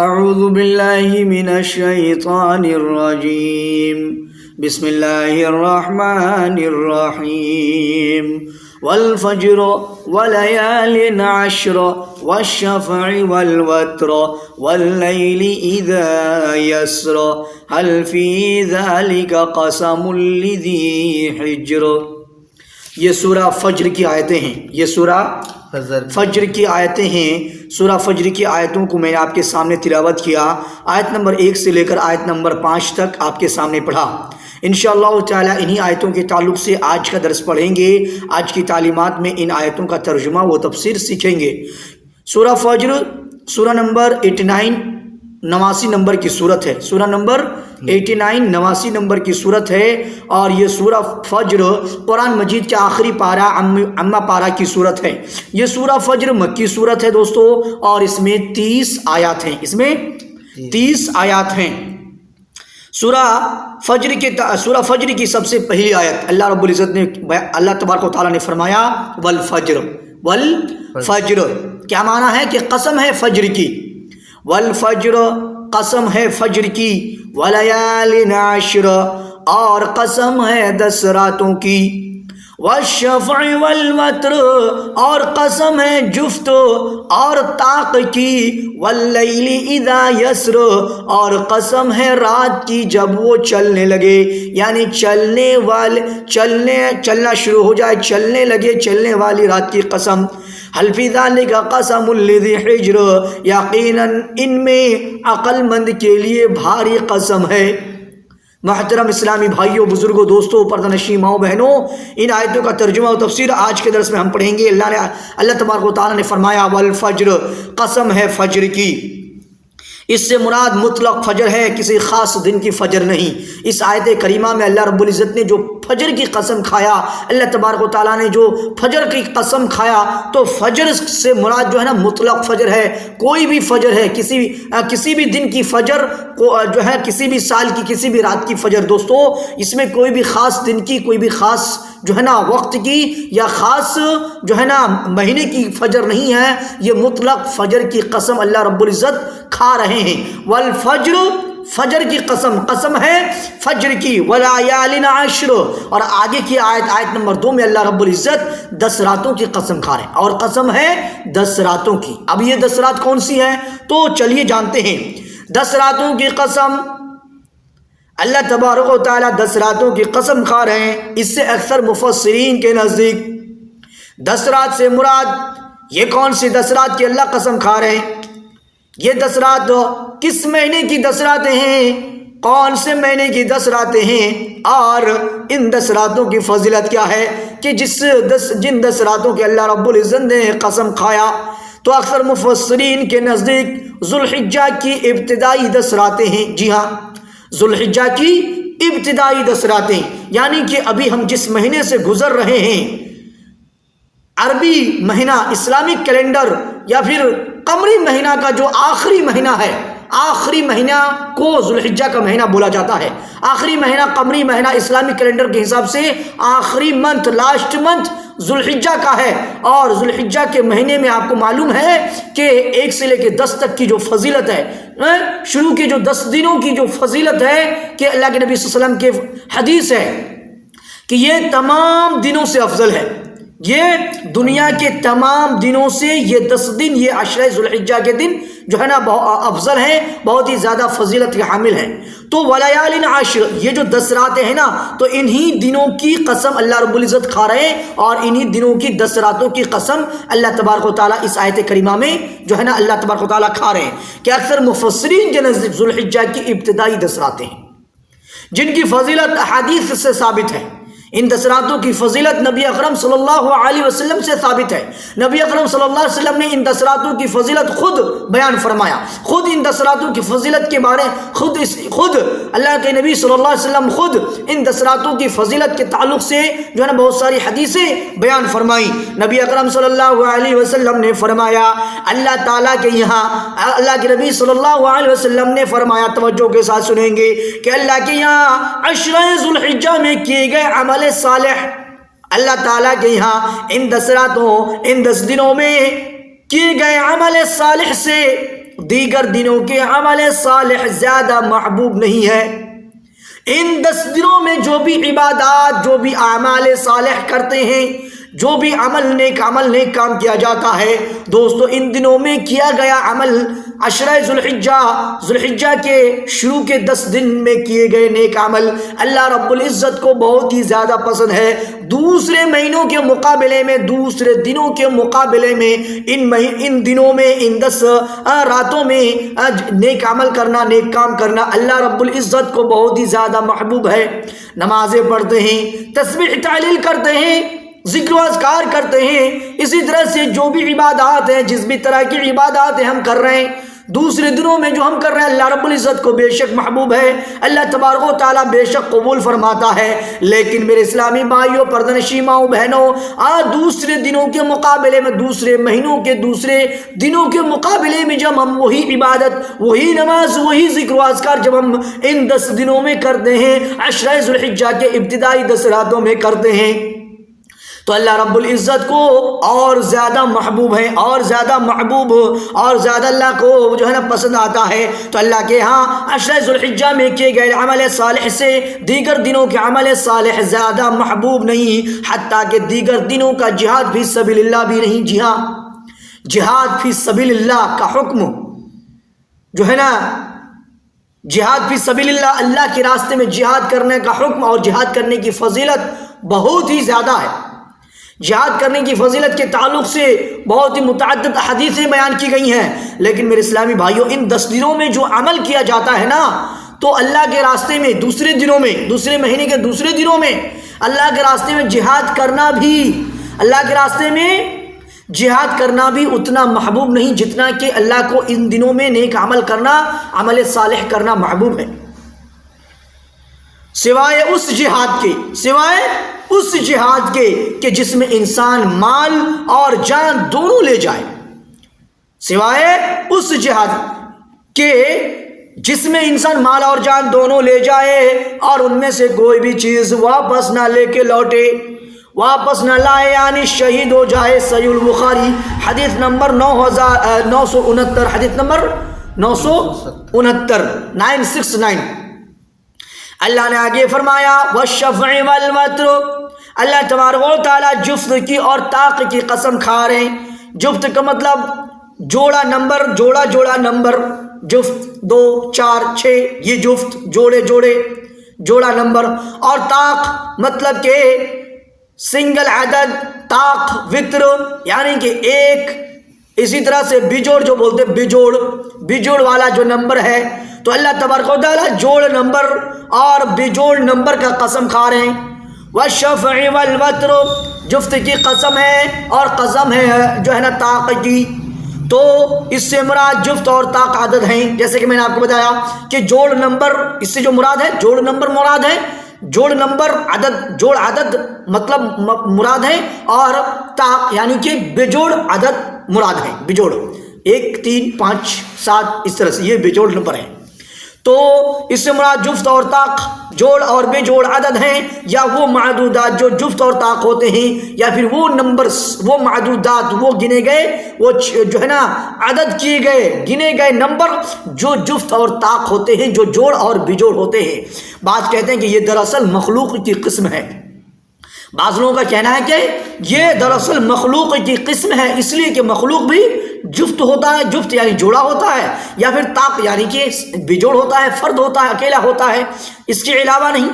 اعوذ باللہ من الشیطان الرجیم بسم اللہ الرحمن الرحیم والفجر وليال عشر والشفع والوتر والليل إذا يسر هل في ذلك قسم لذي حجر۔ یہ سورہ فجر کی آیتیں ہیں، یہ سورہ فجر کی آیتیں ہیں۔ سورہ فجر کی آیتوں کو میں نے آپ کے سامنے تلاوت کیا، آیت نمبر 1 سے لے کر آیت نمبر 5 تک آپ کے سامنے پڑھا۔ انشاءاللہ تعالی انہی آیتوں کے تعلق سے آج کا درس پڑھیں گے۔ آج کی تعلیمات میں ان آیتوں کا ترجمہ و تفسیر سیکھیں گے۔ سورہ فجر سورہ نمبر 89 89 نمبر کی صورت ہے، سورہ نمبر 89 89 نمبر کی صورت ہے، اور یہ سورہ فجر قرآن مجید کے آخری پارہ اما پارہ کی صورت ہے۔ یہ سورہ فجر مکی صورت ہے دوستو، اور اس میں 30 آیات ہیں، اس میں 30 آیات ہیں۔ سورہ فجر کی سب سے پہلی آیت اللہ رب العزت نے، اللہ تبارک و تعالیٰ نے فرمایا والفجر، والفجر کیا معنی ہے کہ قسم ہے فجر کی، والفجر قسم ہے فجر کی، ولیال عشر اور قسم ہے 10 راتوں کی، والشفع والوتر اور قسم ہے جفت اور طاق کی، واللیل اذا یسر اور قسم ہے رات کی جب وہ چلنے لگے، یعنی چلنا شروع ہو جائے، چلنے لگے، چلنے والی رات کی قسم۔ حل فی ذالک قسم لذی حجر، یقیناً ان میں عقل مند کے لیے بھاری قسم ہے۔ محترم اسلامی بھائیوں، بزرگوں، دوستوں، پردہ نشین ماؤں بہنوں، ان آیتوں کا ترجمہ و تفسیر آج کے درس میں ہم پڑھیں گے۔ اللہ تبارک و تعالیٰ نے فرمایا والفجر قسم ہے فجر کی، اس سے مراد مطلق فجر ہے، کسی خاص دن کی فجر نہیں۔ اس آیت کریمہ میں اللہ رب العزت نے جو فجر کی قسم کھایا، اللہ تبارک و تعالیٰ نے جو فجر کی قسم کھایا، تو فجر سے مراد جو ہے نا مطلق فجر ہے، کوئی بھی فجر ہے، کسی بھی دن کی فجر جو ہے، کسی بھی سال کی کسی بھی رات کی فجر۔ دوستو اس میں کوئی بھی خاص دن کی، کوئی بھی خاص جو ہے نا وقت کی یا خاص جو ہے نا مہینے کی فجر نہیں ہے، یہ مطلق فجر کی قسم اللہ رب العزت کھا رہے ہیں۔ والفجر فجر کی قسم ہے فجر کی، ولیال عشر اور آگے کی آیت نمبر 2 میں اللہ رب العزت 10 راتوں کی قسم کھا رہے ہیں، اور قسم ہے 10 راتوں کی۔ اب یہ 10 رات کون سی ہیں تو چلیے جانتے ہیں۔ 10 راتوں کی قسم اللہ تبارک و تعالیٰ 10 راتوں کی قسم کھا رہے ہیں۔ اس سے اکثر مفسرین کے نزدیک 10 رات سے مراد یہ کون سی 10 رات کی اللہ قسم کھا رہے ہیں؟ یہ 10 رات کس مہینے کی 10 راتیں ہیں، کون سے مہینے کی 10 راتیں ہیں، اور ان 10 راتوں کی فضیلت کیا ہے کہ جن 10 راتوں کے اللہ رب العزت نے قسم کھایا، تو اکثر مفسرین کے نزدیک ذوالحجہ کی ابتدائی 10 راتیں ہیں۔ جی ہاں، ذوالحجہ کی ابتدائی 10 راتیں، یعنی کہ ابھی ہم جس مہینے سے گزر رہے ہیں، عربی مہینہ، اسلامک کیلنڈر یا پھر قمری مہینہ کا جو آخری مہینہ ہے، آخری مہینہ کو ذوالحجہ کا مہینہ بولا جاتا ہے۔ آخری مہینہ قمری مہینہ اسلامک کیلنڈر کے حساب سے آخری منتھ، لاسٹ منتھ ذوالحجہ کا ہے، اور ذوالحجہ کے مہینے میں آپ کو معلوم ہے کہ 1 سے لے کے 10 تک کی جو فضیلت ہے، شروع کے جو 10 دنوں کی جو فضیلت ہے، کہ اللہ کے نبی صلی اللہ علیہ وسلم کے حدیث ہے کہ یہ تمام دنوں سے افضل ہے، یہ دنیا کے تمام دنوں سے یہ 10 دن، یہ عشرہ ذوالحجہ کے دن جو ہے نا افضل ہیں، بہت ہی زیادہ فضیلت کے حامل ہیں۔ تو ولیال عشر، یہ جو 10 راتیں ہیں نا، تو انہی دنوں کی قسم اللہ رب العزت کھا رہے ہیں، اور انہی دنوں کی 10 راتوں کی قسم اللہ تبارک و تعالیٰ اس آیت کریمہ میں جو ہے نا اللہ تبارک و تعالیٰ کھا رہے ہیں، کہ اکثر مفسرین کے نزدیک ذوالحجہ کی ابتدائی 10 راتیں ہیں، جن کی فضیلت احادیث سے ثابت ہے۔ ان 10 راتوں کی فضیلت نبی اکرم صلی اللہ علیہ وسلم سے ثابت ہے۔ نبی اکرم صلی اللہ علیہ وسلم نے ان 10 راتوں کی فضیلت خود بیان فرمایا، خود ان 10 راتوں کی فضیلت کے بارے خود اللہ کے نبی صلی اللہ علیہ وسلم خود ان 10 راتوں کی فضیلت کے تعلق سے جو ہے نا بہت ساری حدیثیں بیان فرمائی۔ نبی اکرم صلی اللہ علیہ وسلم نے فرمایا، اللہ تعالیٰ کے یہاں، اللہ کے نبی صلی اللہ علیہ وسلم نے فرمایا، توجہ کے ساتھ سنیں گے، کہ اللہ کے یہاں عشرہ ذوالحجہ میں کیے گئے عمل صالح، اللہ تعالیٰ کے یہاں ان 10 راتوں، ان 10 دنوں میں کیے گئے عمل صالح سے دیگر دنوں کے عمل صالح زیادہ محبوب نہیں ہے۔ ان 10 دنوں میں جو بھی عبادات، جو بھی اعمال صالح کرتے ہیں، جو بھی نیک کام کیا جاتا ہے، دوستو ان دنوں میں کیا گیا عمل عشرہ ذوالحجہ کے شروع کے 10 دن میں کیے گئے نیک عمل اللہ رب العزت کو بہت ہی زیادہ پسند ہے۔ دوسرے مہینوں کے مقابلے میں، دوسرے دنوں کے مقابلے میں ان دنوں میں، ان 10 راتوں میں نیک عمل کرنا، نیک کام کرنا اللہ رب العزت کو بہت ہی زیادہ محبوب ہے۔ نمازیں پڑھتے ہیں، تسبیح تحلیل کرتے ہیں، ذکر و اذکار کرتے ہیں، اسی طرح سے جو بھی عبادات ہیں، جس بھی طرح کی عبادات ہم کر رہے ہیں دوسرے دنوں میں جو ہم کر رہے ہیں اللہ رب العزت کو بے شک محبوب ہے، اللہ تبارک و تعالیٰ بے شک قبول فرماتا ہے۔ لیکن میرے اسلامی بھائیوں، پردنشی ماؤں بہنوں، دوسرے دنوں کے مقابلے میں، دوسرے مہینوں کے دوسرے دنوں کے مقابلے میں جب ہم وہی عبادت، وہی نماز، وہی ذکر و اذکار جب ہم ان 10 دنوں میں کرتے ہیں، عشرہ ذوالحجہ کے ابتدائی 10 راتوں میں کرتے ہیں، تو اللہ رب العزت کو اور زیادہ محبوب ہے، اور زیادہ محبوب، اور زیادہ اللہ کو جو ہے نا پسند آتا ہے۔ تو اللہ کے ہاں عشرہ ذوالحجہ میں کیے گئے عمل صالح سے دیگر دنوں کے عمل صالح زیادہ محبوب نہیں، حتیٰ کہ دیگر دنوں کا جہاد فی سبیل اللہ بھی نہیں۔ جی ہاں، جہاد فی سبیل اللہ کا حکم جو ہے نا، جہاد فی سبیل اللہ، اللہ کے راستے میں جہاد کرنے کا حکم اور جہاد کرنے کی فضیلت بہت ہی زیادہ ہے۔ جہاد کرنے کی فضیلت کے تعلق سے بہت ہی متعدد حدیثیں بیان کی گئی ہیں، لیکن میرے اسلامی بھائیوں ان 10 دنوں میں جو عمل کیا جاتا ہے نا، تو اللہ کے راستے میں دوسرے دنوں میں، دوسرے مہینے کے دوسرے دنوں میں اللہ کے راستے میں جہاد کرنا بھی، اللہ کے راستے میں جہاد کرنا بھی اتنا محبوب نہیں جتنا کہ اللہ کو ان دنوں میں نیک عمل کرنا، عمل صالح کرنا محبوب ہے۔ سوائے اس جہاد کے کہ جس میں انسان مال اور جان دونوں لے جائے، سوائے اس جہاد کے جس میں انسان مال اور جان دونوں لے جائے اور ان میں سے کوئی بھی چیز واپس نہ لے کے لوٹے، واپس نہ لائے، یعنی شہید ہو جائے۔ صحیح البخاری حدیث نمبر 969، حدیث نمبر 969، 969۔ اللہ نے آگے فرمایا وَالشَّفْعِ وَالْوَتْرِ، اللہ تبارک و تعالیٰ جفت کی اور طاق کی قسم کھا رہے ہیں۔ جفت کا مطلب جوڑا نمبر، جوڑا نمبر، جفت 2 4 6، یہ جفت جوڑا نمبر، اور طاق مطلب کہ سنگل عدد، طاق وطر یعنی کہ ایک، اسی طرح سے بجوڑ جو بولتے بجوڑ والا جو نمبر ہے، تو اللہ تبارک و تعالیٰ جوڑ نمبر اور بجوڑ نمبر کا قسم کھا رہے ہیں۔ والشفع والوتر، جفت کی قسم ہے اور قسم ہے جو ہے نا طاق کی، تو اس سے مراد جفت اور طاق عدد ہیں، جیسے کہ میں نے آپ کو بتایا کہ جوڑ نمبر، اس سے جو مراد ہے جوڑ نمبر مراد ہے، جوڑ نمبر جوڑ عدد مطلب مراد ہے، اور طاق یعنی کہ بجوڑ عدد مراد ہے، بجوڑ 1 3 5 7 اس طرح سے یہ بجوڑ نمبر ہے۔ تو اس سے مراد جفت اور طاق جوڑ اور بے جوڑ عدد ہیں، یا وہ معدودات جو جفت اور طاق ہوتے ہیں، یا پھر وہ نمبرز، وہ معدودات، وہ گنے گئے، وہ جو ہے نا عدد کیے گئے گنے گئے نمبر جو جفت اور طاق ہوتے ہیں، جو جوڑ اور بجوڑ ہوتے ہیں۔ بعض کہتے ہیں کہ یہ دراصل مخلوق کی قسم ہے، بعض لوگوں کا کہنا ہے کہ یہ دراصل مخلوق کی قسم ہے، اس لیے کہ مخلوق بھی جفت ہوتا ہے، جفت یعنی جوڑا ہوتا ہے، یا پھر طاق یعنی کہ بجوڑ ہوتا ہے، فرد ہوتا ہے، اکیلا ہوتا ہے، اس کے علاوہ نہیں۔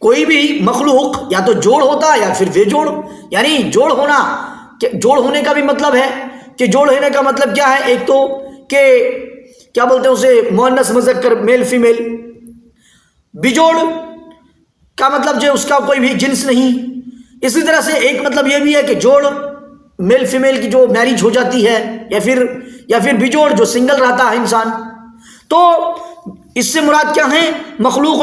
کوئی بھی مخلوق یا تو جوڑ ہوتا ہے یا پھر بے جوڑ، یعنی جوڑ ہونے کا بھی مطلب ہے کہ جوڑ ہونے کا مطلب کیا ہے، ایک تو کہ کیا بولتے ہیں اسے مؤنث مذکر میل فیمیل، بجوڑ کا مطلب جو اس کا کوئی بھی جنس نہیں۔ اسی طرح سے ایک مطلب یہ بھی ہے کہ جوڑ میل فیمیل کی جو میرج ہو جاتی ہے، یا پھر بجوڑ جو سنگل رہتا ہے انسان۔ تو اس سے مراد کیا ہے مخلوق؟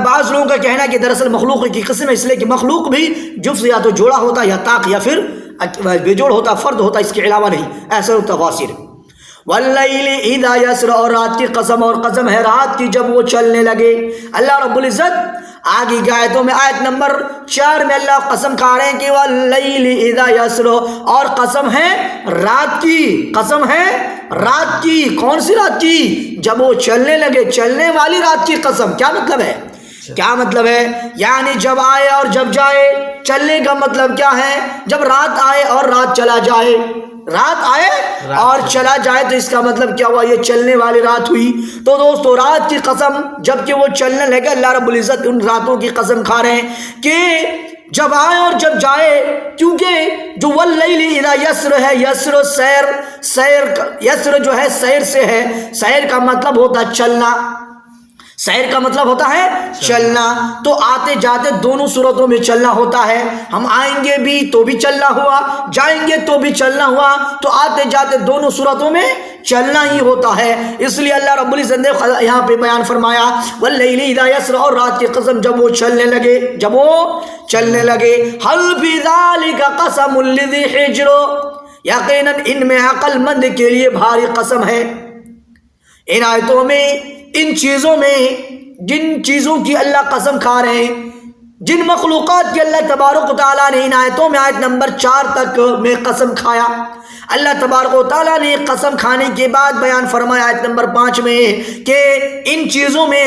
بعض لوگوں کا کہنا ہے کہ دراصل مخلوق کی قسم ہے، اس لیے کہ مخلوق بھی جفت یا تو جوڑا ہوتا ہے یا طاق یا پھر بجوڑ ہوتا، فرد ہوتا، اس کے علاوہ نہیں۔ ایسا تفاسیر۔ واللیل اذا یسر، اور رات کی قسم، اور قسم ہے رات کی جب وہ چلنے لگے۔ اللہ رب العزت آگے کی آیتوں میں آیت نمبر 4 میں اللہ قسم کھا رہے ہیں کہ واللیل اذا یسر، اور قسم ہے رات کی، قسم ہے رات کی. کون سی رات کی؟ جب وہ چلنے لگے، چلنے والی رات کی قسم. کیا مطلب ہے؟ کیا مطلب ہے؟ یعنی جب آئے اور جب جائے. چلنے کا مطلب کیا ہے؟ جب رات آئے اور رات چلا جائے. رات آئے اور چلا جائے تو اس کا مطلب کیا ہوا؟ یہ چلنے والی رات ہوئی. تو دوستو رات کی قسم جب کہ وہ چلنے لگے، اللہ رب العزت ان راتوں کی قسم کھا رہے ہیں کہ جب آئے اور جب جائے. کیونکہ جو واللیل اذا یسر ہے، یسر سیر یسر جو ہے سیر سے ہے. سیر کا مطلب ہوتا ہے چلنا. سیر کا مطلب ہوتا ہے چلنا. تو آتے جاتے دونوں صورتوں میں چلنا ہوتا ہے. ہم آئیں گے بھی تو بھی چلنا ہوا، جائیں گے تو بھی چلنا ہوا. تو آتے جاتے دونوں صورتوں میں چلنا ہی ہوتا ہے. اس لیے اللہ رب العزت نے یہاں پہ بیان فرمایا واللیل اذا یسر، اور رات کی قسم جب وہ چلنے لگے، جب وہ چلنے لگے. حل فی ذالک قسم لذی حجر، یقیناً ان میں عقل مند کے لیے بھاری قسم ہے. ان آیتوں میں، ان چیزوں میں، جن چیزوں کی اللہ قسم کھا رہے ہیں، جن مخلوقات کی اللہ تبارک و تعالیٰ نے ان آیتوں میں آیت نمبر 4 تک میں قسم کھایا. اللہ تبارک و تعالیٰ نے قسم کھانے کے بعد بیان فرمایا آیت نمبر 5 میں کہ ان چیزوں میں،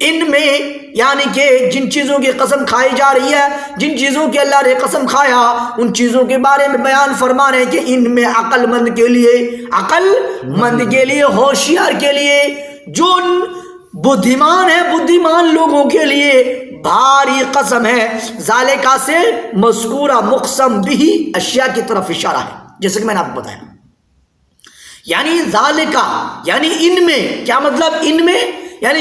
ان میں یعنی کہ جن چیزوں کی قسم کھائی جا رہی ہے، جن چیزوں کی اللہ نے قسم کھایا، ان چیزوں کے بارے میں بیان فرما رہے ہیں کہ ان میں عقل مند کے لیے، عقل مند کے لیے، ہوشیار کے لیے، جو بدھیمان ہے، بدھیمان لوگوں کے لیے بھاری قسم ہے. ذالکہ سے مذکورہ مقسم بھی اشیاء کی طرف اشارہ ہے، جیسے کہ میں نے آپ کو بتایا. یعنی ذالکہ یعنی ان میں. کیا مطلب ان میں؟ یعنی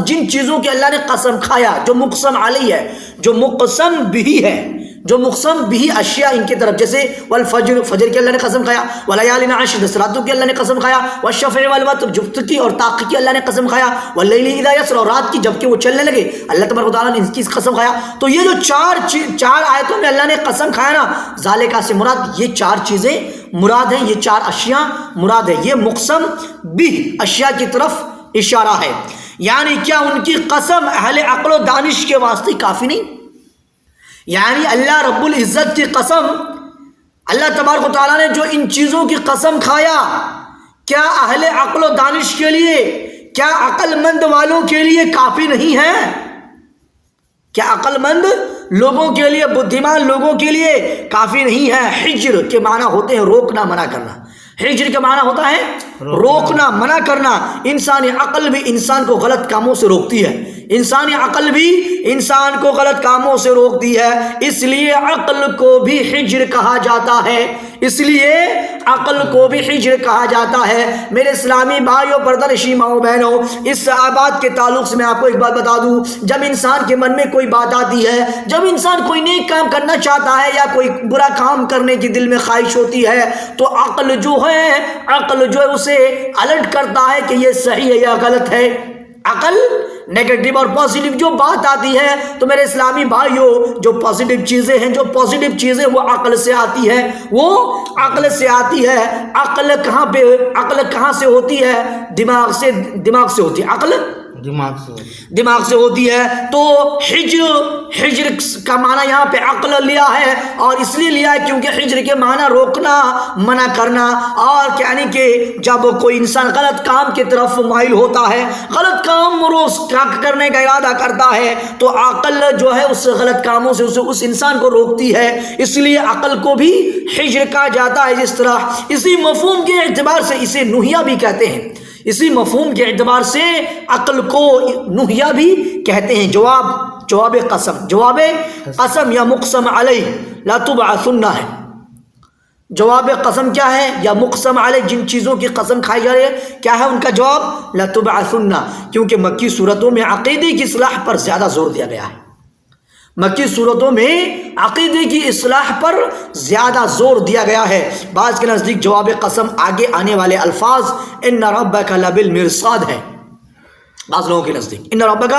جن چیزوں کی اللہ نے قسم کھایا، جو مقسم علیہ ہے، جو مقسم بھی ہے، جو مقسم بھی اشیاء ان کی طرف، جیسے والفجر، فجر کی اللہ نے قسم کھایا، ولیال عشر، راتوں کی اللہ نے قسم کھایا، والشفع والوتر، جفت کی اور طاق کی اللہ نے قسم کھایا، واللیل اذا یسر، اور رات کی جب کہ وہ چلنے لگے اللہ تبارک و تعالیٰ نے ان کی قسم کھایا. تو یہ جو چار آیتوں میں اللہ نے قسم کھایا نا، ذالکہ سے مراد یہ 4 چیزیں مراد ہیں، یہ 4 اشیاء مراد ہے. یہ مقسم بھی اشیاء کی طرف اشارہ ہے. یعنی کیا ان کی قسم اہل عقل و دانش کے واسطے کافی نہیں؟ یعنی اللہ رب العزت کی قسم، اللہ تبارک و تعالیٰ نے جو ان چیزوں کی قسم کھایا، کیا اہل عقل و دانش کے لیے، کیا عقل مند والوں کے لیے کافی نہیں ہے؟ کیا عقل مند لوگوں کے لیے، بدھیمان لوگوں کے لیے کافی نہیں ہے؟ حجر کے معنی ہوتے ہیں روکنا، منع کرنا. حجر کا معنی ہوتا ہے روکنا، منع کرنا. انسانی عقل بھی انسان کو غلط کاموں سے روکتی ہے. انسانی عقل بھی انسان کو غلط کاموں سے روکتی ہے. اس لیے عقل کو بھی حجر کہا جاتا ہے. اس لیے عقل کو بھی حجر کہا جاتا ہے. میرے اسلامی بھائیوں، پردرشی ماؤں بہنوں، اس بات کے تعلق سے میں آپ کو ایک بات بتا دوں. جب انسان کے من میں کوئی بات آتی ہے، جب انسان کوئی نیک کام کرنا چاہتا ہے یا کوئی برا کام کرنے کی دل میں خواہش ہوتی ہے، تو عقل جو ہے اسے الرٹ کرتا ہے کہ یہ صحیح ہے یا غلط ہے. عقل نیگیٹو اور پازیٹیو جو بات آتی ہے، تو میرے اسلامی بھائیوں، جو پازیٹیو چیزیں ہیں، جو پازیٹیو چیزیں وہ عقل سے آتی ہے، وہ عقل سے آتی ہے. عقل کہاں سے ہوتی ہے؟ دماغ سے ہوتی ہے. عقل دماغ سے ہوتی ہے. تو حجر کا معنی یہاں پہ عقل لیا ہے، اور اس لیے لیا ہے کیونکہ حجر کے معنی روکنا، منع کرنا. اور یعنی کہ جب کوئی انسان غلط کام کی طرف مائل ہوتا ہے، غلط کام روز کرنے کا ارادہ کرتا ہے، تو عقل جو ہے اس غلط کاموں سے اس انسان کو روکتی ہے. اس لیے عقل کو بھی حجر کہا جاتا ہے. جس طرح اسی مفہوم کے اعتبار سے اسے نوحیہ بھی کہتے ہیں. اسی مفہوم کے اعتبار سے عقل کو نوحیہ بھی کہتے ہیں. جواب قسم یا مقسم علیہ لا تبعثن ہے. جواب قسم کیا ہے؟ یا مقسم علیہ، جن چیزوں کی قسم کھائی جا رہی ہے، کیا ہے ان کا جواب؟ لا تبعثن. کیونکہ مکی صورتوں میں عقیدے کی اصلاح پر زیادہ زور دیا گیا ہے. مکی صورتوں میں عقیدے کی اصلاح پر زیادہ زور دیا گیا ہے. بعض کے نزدیک جواب قسم آگے آنے والے الفاظ ان ربک لبالمرصاد ہے. بعض لوگوں کے نزدیک ان ربک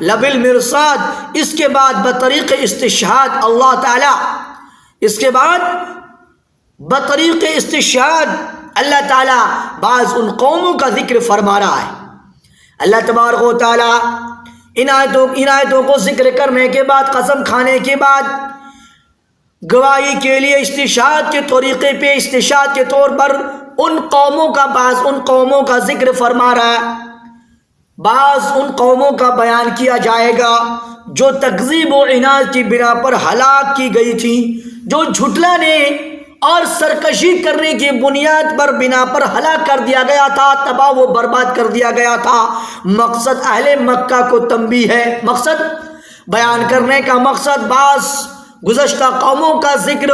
لبالمرصاد. اس کے بعد بطریق استشہاد اللہ تعالی، اس کے بعد بطریق استشہاد اللہ تعالی بعض ان قوموں کا ذکر فرما رہا ہے. اللہ تبارک و تعالی ان آیتوں کو ذکر کرنے کے بعد، قسم کھانے کے بعد، گواہی کے لیے استشہاد کے طریقے پہ، استشہاد کے طور پر ان قوموں کا بعض ان قوموں کا ذکر فرما رہا ہے، بعض ان قوموں کا بیان کیا جائے گا جو تکذیب و عناد کی بنا پر ہلاک کی گئی تھی، جو جھٹلانے اور سرکشی کرنے کی بنیاد پر بنا پر ہلاک کر دیا گیا تھا، تباہ و برباد کر دیا گیا تھا۔ مقصد اہل مکہ کو تنبیہ ہے، مقصد بیان کرنے کا مقصد بعض گزشتہ قوموں کا ذکر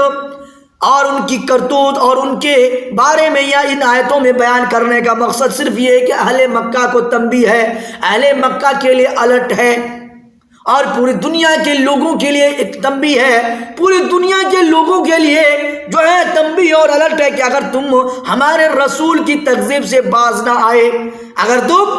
اور ان کی کرتوت اور ان کے بارے میں یا ان آیتوں میں بیان کرنے کا مقصد صرف یہ ہے کہ اہل مکہ کو تنبیہ ہے، اہل مکہ کے لیے الرٹ ہے، اور پوری دنیا کے لوگوں کے لیے ایک تنبیہ ہے، پوری دنیا کے لوگوں کے لیے جو ہے تنبیہ اور الرٹ ہے کہ اگر تم ہمارے رسول کی تکذیب سے باز نہ آئے، اگر تم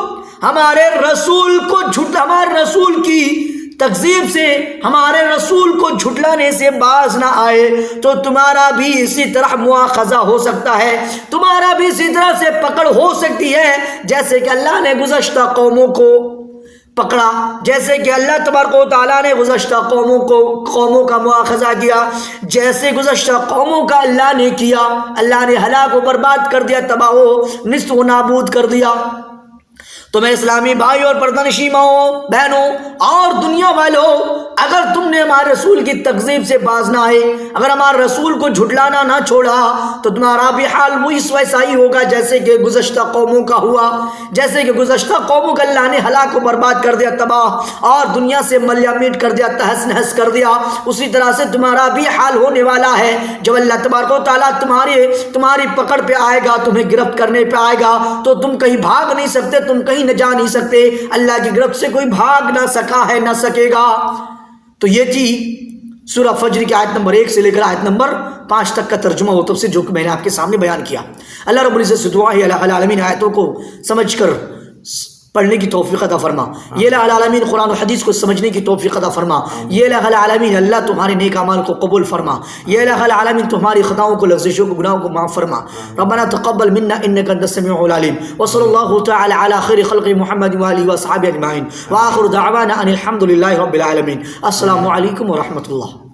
ہمارے رسول کو ہمارے رسول کی تکذیب سے، ہمارے رسول کو جھٹلانے سے باز نہ آئے تو تمہارا بھی اسی طرح مواخذہ ہو سکتا ہے، تمہارا بھی اسی طرح سے پکڑ ہو سکتی ہے جیسے کہ اللہ نے گزشتہ قوموں کو پکڑا، جیسے کہ اللہ تبارک و تعالیٰ نے گزشتہ قوموں کا مواخذہ کیا، جیسے گزشتہ قوموں کا اللہ نے کیا، اللہ نے ہلاک و برباد کر دیا، تباہ و نیست و نابود کر دیا۔ تو میں اسلامی بھائی اور پردنشی ماؤں بہنوں اور دنیا والوں، اگر تم نے ہمارے رسول کی تکذیب سے باز نہ آئے، اگر ہمارے رسول کو جھٹلانا نہ چھوڑا تو تمہارا بھی حال وہی ویسا ہی ہوگا جیسے کہ گزشتہ قوموں کا ہوا، جیسے کہ گزشتہ قوموں کا اللہ نے ہلاک و برباد کر دیا، تباہ اور دنیا سے ملیہ میٹ کر دیا، تہس نہس کر دیا، اسی طرح سے تمہارا بھی حال ہونے والا ہے۔ جب اللہ تبارک و تعالیٰ تمہاری پکڑ پہ آئے گا، تمہیں گرفت کرنے پہ آئے گا تو تم کہیں بھاگ نہیں سکتے، تم کہیں نہ جا نہیں سکتے، اللہ کی گرفت سے کوئی بھاگ نہ سکا ہے، نہ سکے گا۔ تو یہ تھی سورہ فجر کی آیت نمبر 1 سے لے کر آیت نمبر 5 تک کا ترجمہ و تفسیر جو کہ میں نے آپ کے سامنے بیان کیا۔ اللہ رب العزت سے دعا ہے الہ العالمین آیتوں کو سمجھ کر پڑھنے کی توفیق عطا فرما، یہ الہ العالمین قرآن و حدیث کو سمجھنے کی توفیق عطا فرما، یہ الہ العالمین اللہ تمہارے نیک اعمال کو قبول فرما، یہ الہ العالمین تمہاری خطاؤں کو، لغزشوں کو، گناہوں کو معاف فرما۔ ربنا تقبل منا انك انت السميع العليم، وصلی اللہ تعالی علی خیر خلق محمد وآلہ وصحبہ اجمعین، وآخر دعوانا ان الحمد للہ رب العالمین۔ السلام علیکم ورحمۃ اللہ۔